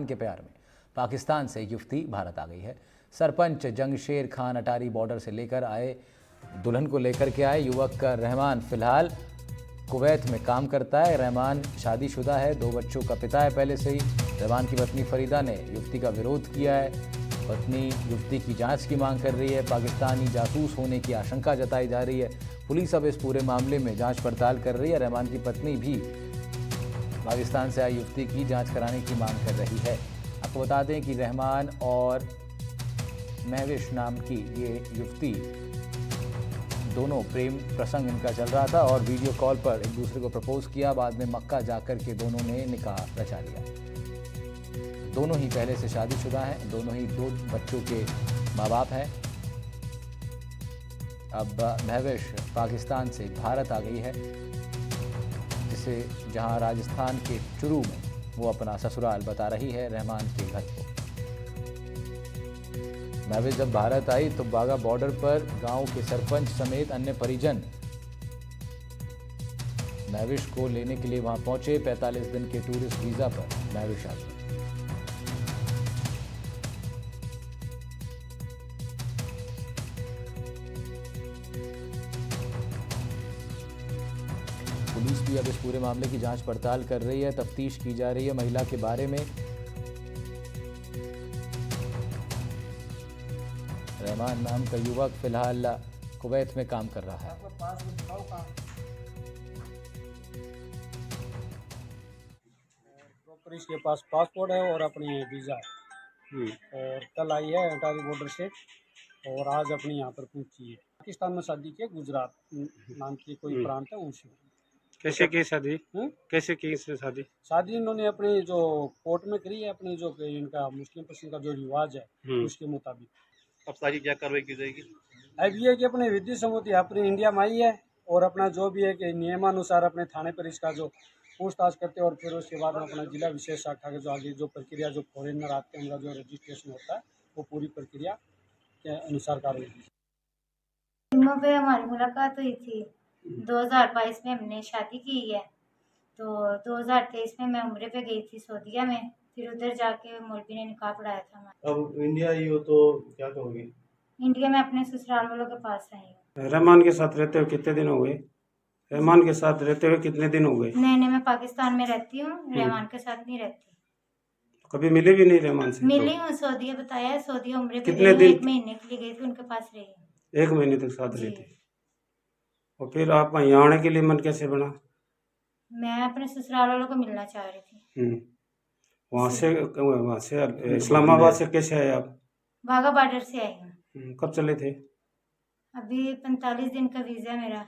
के प्यार में पाकिस्तान से युवती भारत आ गई है। सरपंच जंगशेर खान अटारी बॉर्डर से लेकर आए दुल्हन को लेकर के आए। युवक का रहमान फिलहाल कुवैत में काम करता है। रहमान शादीशुदा है, 2 बच्चों का पिता है पहले से ही। रहमान की पत्नी फरीदा ने युवती का विरोध किया है। पत्नी युवती की जांच की मांग कर रही है। पाकिस्तानी जासूस होने की आशंका जताई जा रही है। पुलिस अब इस पूरे मामले में जांच पड़ताल कर रही है। रहमान की पत्नी भी पाकिस्तान से आई युवती की जांच कराने की मांग कर रही है। आपको बता दें कि रहमान और महविश नाम की ये युवती दोनों प्रेम प्रसंग इनका चल रहा था और वीडियो कॉल पर एक दूसरे को प्रपोज किया। बाद में मक्का जाकर के दोनों ने निकाह रचा लिया। दोनों ही पहले से शादीशुदा हैं, दोनों ही 2 बच्चों के माँ बाप हैं। अब महविश पाकिस्तान से भारत आ गई है, जिसे जहां राजस्थान के चुरू में वो अपना ससुराल बता रही है, रहमान के घर को। महविश जब भारत आई तो बागा बॉर्डर पर गांव के सरपंच समेत अन्य परिजन महविश को लेने के लिए वहां पहुंचे। 45 दिन के टूरिस्ट वीजा पर महविश आ गई। पुलिस भी अब इस पूरे मामले की जांच पड़ताल कर रही है। तफ्तीश की जा रही है महिला के बारे में। रहमान नाम का युवक फिलहाल कुवैत में काम कर रहा है। प्रॉपर इसके पास पासपोर्ट है और अपनी वीज़ा है। और कल आई है अटारी बॉर्डर से और आज अपनी यहाँ पर पहुंची है। पाकिस्तान में शादी की, गुजरात नाम की कोई प्रांत है उसमें। कैसे की शादी? कैसे की शादी? शादी इन्होंने अपनी जो कोर्ट में करी है, अपनी जो इनका मुस्लिम पर्सन का जो रिवाज है उसके मुताबिक। अब सारी क्या कार्रवाई की जाएगी? अब ये है कि अपने विधि सम्मति अपनी इंडिया में आई है और अपना जो भी है कि नियमानुसार अपने थाने पर इसका जो पूछताछ करते हैं और फिर उसके बाद अपना जिला विशेष शाखा के जो आगे जो प्रक्रिया जो फॉरेनर आते हैं उनका जो रजिस्ट्रेशन होता है वो पूरी प्रक्रिया के अनुसार कार्रवाई की। पे हमारी मुलाकात हुई थी 2022 में। हमने शादी की है तो 2023 में मैं उम्रे पे गई थी सऊदीया में। फिर उधर जाके मौलवी ने निकाह पढ़ाया था हमारा। अब इंडिया आई हो तो क्या कहोगे? इंडिया में अपने ससुराल वालों के पास आई हूँ। रहमान के साथ रहते हुए कितने दिन हो गए? रहमान के साथ रहते हुए कितने दिन हो गए? नहीं, मैं पाकिस्तान में रहती हूँ, रहमान के साथ नहीं रहती। कभी मिले भी नहीं रहमान से? मिली हूँ, सऊदीया बताया है, सऊदीया उम्रे पे कितने गई, दिन? 1 महीने के लिए गई थी, उनके पास रही हूँ। 1 महीने तक साथ रहे थे। और फिर आप यहाँ आने के लिए मन कैसे बना? मैं अपने ससुराल वालों को मिलना चाह रही थी। वहाँ से इस्लामाबाद से कैसे आए आप? बागा बॉर्डर से आई हूँ। कब चले थे? अभी 45 दिन का वीज़ा मेरा।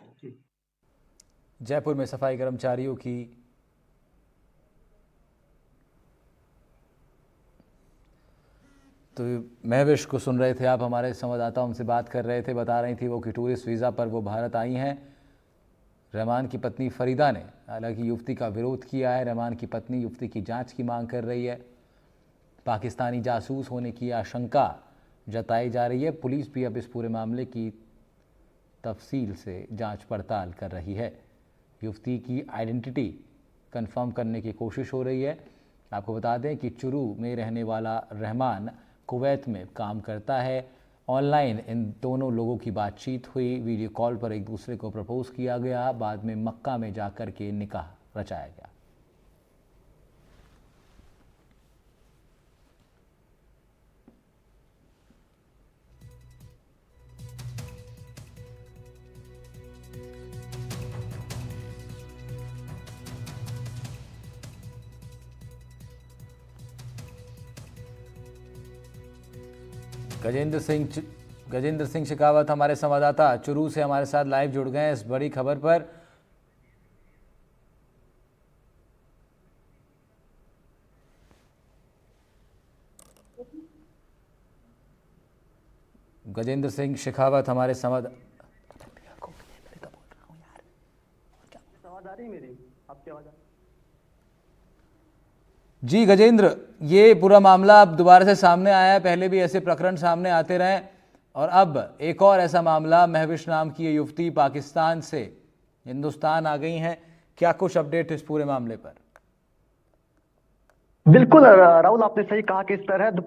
जयपुर में सफाई कर्मचारियों की तो महविश को सुन रहे थे आप। हमारे संवाददाता उनसे बात कर रहे थे, बता रही थी वो कि टूरिस्ट वीज़ा पर वो भारत आई हैं। रहमान की पत्नी फरीदा ने हालांकि युवती का विरोध किया है। रहमान की पत्नी युवती की जांच की मांग कर रही है। पाकिस्तानी जासूस होने की आशंका जताई जा रही है। पुलिस भी अब इस पूरे मामले की तफसील से जांच पड़ताल कर रही है। युवती की आइडेंटिटी कंफर्म करने की कोशिश हो रही है। आपको बता दें कि चुरू में रहने वाला रहमान कुवैत में काम करता है। ऑनलाइन इन दोनों लोगों की बातचीत हुई, वीडियो कॉल पर एक दूसरे को प्रपोज किया गया। बाद में मक्का में जाकर के निकाह रचाया गया। गजेंद्र सिंह शेखावत हमारे संवाददाता चुरू से हमारे साथ लाइव जुड़ गए हैं इस बड़ी खबर पर। गजेंद्र सिंह शेखावत हमारे संवाद जी गजेंद्र, ये पूरा मामला अब दोबारा से सामने आया है। पहले भी ऐसे प्रकरण सामने आते रहे और अब एक और ऐसा मामला, महविश नाम की ये युवती पाकिस्तान से हिंदुस्तान आ गई हैं। क्या कुछ अपडेट इस पूरे मामले पर? बिल्कुल राहुल, आपने सही कहा कि सरहद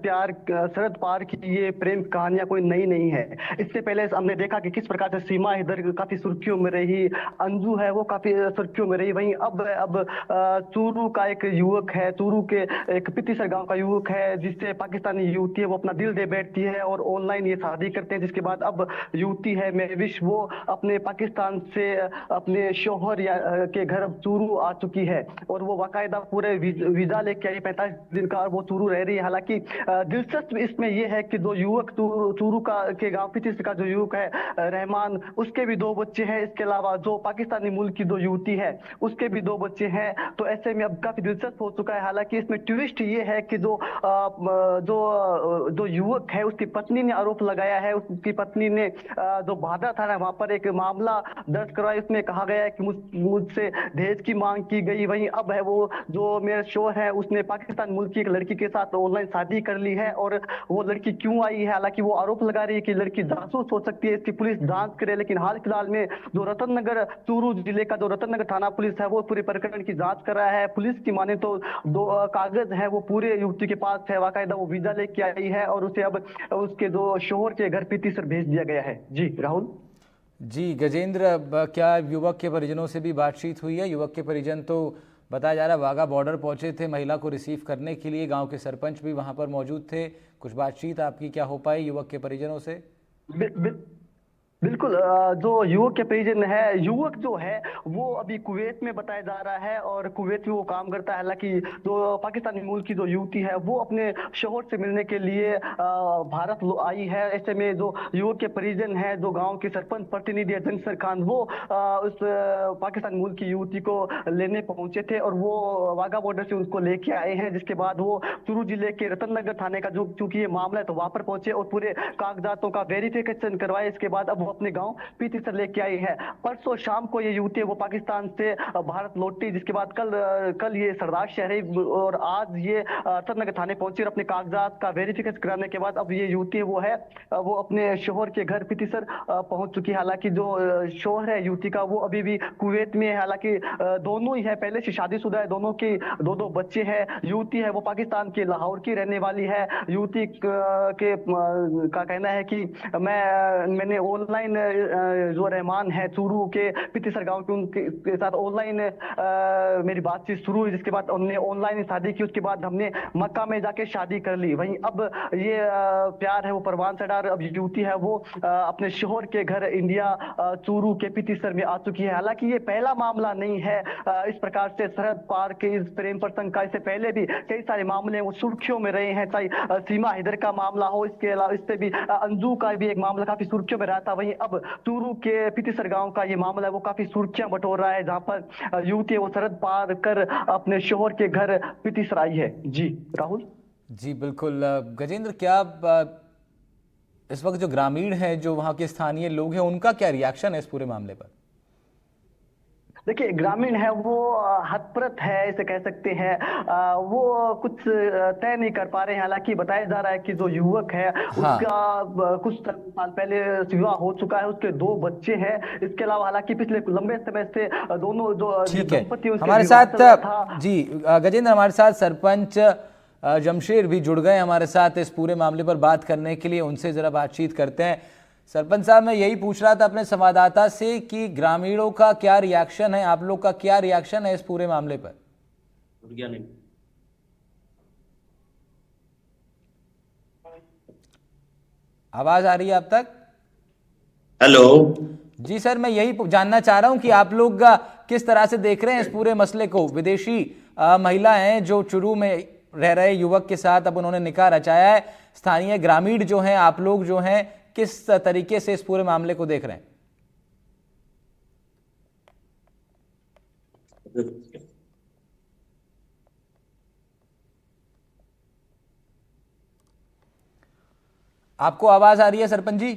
पार की ये प्रेम कहानियां कोई नई नहीं है। इससे पहले हमने देखा कि किस प्रकार से सीमा इधर काफी सुर्खियों में रही, अंजू है वो काफी सुर्खियों में रही। वहीं अब चूरू का एक युवक है, चूरू के एक पितीसर गांव का युवक है, जिससे पाकिस्तानी युवती है वो अपना दिल दे बैठती है और ऑनलाइन ये शादी करते हैं। जिसके बाद अब युवती है महविश, वो अपने पाकिस्तान से अपने शोहर के घर अब चूरू आ चुकी है और वो बाकायदा पूरे वीजा लेके आई 45 दिन का, और वो चूरू रह रही है। हालांकि दिलचस्प इसमें यह है कि जो युवक चूरू का के गांव पितीस का जो युवक है रहमान, उसके भी 2 बच्चे हैं। इसके अलावा जो पाकिस्तानी मूल की जो युवती है उसके भी 2 बच्चे हैं। तो ऐसे में अब काफी दिलचस्प हो चुका है। हालांकि इसमें ट्विस्ट ये है कि जो युवक है उसकी पत्नी ने आरोप लगाया है, उसकी पत्नी ने जो भादरा थाना वहां पर एक मामला दर्ज करवाया। उसमें कहा गया है कि मुझसे दहेज की मांग की गई। वहीं अब है वो जो मेरा शोहर है उसने पाकिस्तान मुल्क की एक लड़की के साथ ऑनलाइन शादी कर ली है, और वो लड़की क्यों आई है, हालांकि वो आरोप लगा रही है कि लड़की जासूस हो सकती है, इसकी पुलिस जांच करे। लेकिन हाल फिलहाल में जो रतन नगर चूरू जिले का जो रतन नगर थाना पुलिस है वो पूरे प्रकरण की जांच कर रहा है। पुलिस की माने तो 2 कागज है वो पूरे युवती के पास है, बाकायदा वो वीजा लेके आई है और उसे अब उसके जो शोहर के घर पितीसर भेज दिया गया है। जी राहुल। जी गजेंद्र, क्या युवक के परिजनों से भी बातचीत हुई है? युवक के परिजन तो बताया जा रहा है वाघा बॉर्डर पहुंचे थे महिला को रिसीव करने के लिए, गांव के सरपंच भी वहां पर मौजूद थे। कुछ बातचीत आपकी क्या हो पाई युवक के परिजनों से? बि, बि, बिल्कुल, जो युवक के परिजन है, युवक जो है वो अभी कुवैत में बताया जा रहा है और कुवैत में वो काम करता है। हालांकि जो पाकिस्तानी मूल की जो युवती है वो अपने शोहर से मिलने के लिए भारत आई है। ऐसे में जो युवक के परिजन है, जो गांव के सरपंच प्रतिनिधि है जंगसर खान, वो उस पाकिस्तानी मूल की युवती को लेने पहुंचे थे और वो वाघा बॉर्डर से उसको लेके आए हैं। जिसके बाद वो चूरू जिले के रतन नगर थाने का जो चूंकि ये मामला है तो वहां पर पहुंचे और पूरे कागजातों का वेरिफिकेशन करवाए। इसके बाद अब वो अपने गांव पितीसर लेके आई है। परसों शाम को ये युवती वो पाकिस्तान से भारत लौटी, जिसके बाद कल ये सरदार शहर और आज ये रतन नगर थाने पहुंची और अपने कागजात का वेरिफिकेशन कराने के बाद अब ये युवती वो अपने शोहर के घर पितीसर पहुंच चुकी है। हालांकि जो शोहर है युवती का वो अभी भी कुवैत में है। हालांकि दोनों ही है, पहले से शादीशुदा है, दोनों के 2 बच्चे हैं। युवती है वो पाकिस्तान के लाहौर की रहने वाली है। युवती का कहना है कि मैंने ऑनलाइन जो रहमान है चूरू के पितीसर गांव के उनके साथ ऑनलाइन मेरी बातचीत शुरू हुई, जिसके बाद हमने ऑनलाइन शादी की। उसके बाद हमने मक्का में जाके शादी कर ली। वहीं अब ये प्यार है वो परवान चढ़ा। अब युवती है वो अपने शोहर के घर इंडिया चूरू के पितीसर में आ चुकी है। हालांकि ये पहला मामला नहीं है इस प्रकार से सरहद पार के इस प्रेम प्रसंग का। इससे पहले भी कई सारे मामले वो सुर्खियों में रहे हैं, चाहे सीमा हैदर का मामला हो, इसके अलावा इससे भी अंजू का भी एक मामला काफी सुर्खियों में रहा था। वहीं अब चूरू के पितीसर गांव का ये मामला है वो काफी सुर्खियां बटोर रहा है, जहां पर युवती वो सरहद पार कर अपने शोहर के घर पितीसर आई है। जी राहुल। जी बिल्कुल। गजेंद्र, क्या इस वक्त जो ग्रामीण है, जो वहाँ के स्थानीय लोग हैं, उनका क्या रिएक्शन है इस पूरे मामले पर? देखिए, ग्रामीण है वो हतप्रत है, इसे कह सकते हैं। वो कुछ तय नहीं कर पा रहे हैं। हालांकि बताया जा रहा है कि जो युवक है उसका कुछ साल पहले विवाह हो चुका है, उसके 2 बच्चे हैं। इसके अलावा हालांकि पिछले लंबे समय से दोनों जो दंपति हमारे साथ जी गजेंद्र, हमारे साथ सरपंच जमशेर भी जुड़ गए हमारे साथ इस पूरे मामले पर बात करने के लिए। उनसे जरा बातचीत करते हैं। सरपंच साहब, मैं यही पूछ रहा था अपने संवाददाता से कि ग्रामीणों का क्या रिएक्शन है, आप लोग का क्या रिएक्शन है इस पूरे मामले पर? आवाज आ रही है आप तक? हेलो जी सर, मैं यही जानना चाह रहा हूं कि आप लोग किस तरह से देख रहे हैं इस पूरे मसले को। विदेशी महिला हैं जो चूरू में रह रहे युवक के साथ अब उन्होंने निकाह रचाया है। स्थानीय ग्रामीण जो हैं, आप लोग जो हैं, किस तरीके से इस पूरे मामले को देख रहे हैं? आपको आवाज आ रही है सरपंच जी?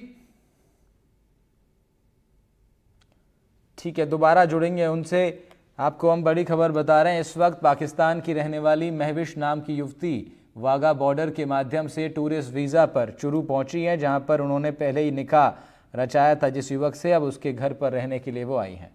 ठीक है, दोबारा जुड़ेंगे उनसे। आपको हम बड़ी खबर बता रहे हैं। इस वक्त पाकिस्तान की रहने वाली महविश नाम की युवती वाघा बॉर्डर के माध्यम से टूरिस्ट वीज़ा पर चूरू पहुंची है, जहां पर उन्होंने पहले ही निकाह रचाया था जिस युवक से। अब उसके घर पर रहने के लिए वो आई हैं।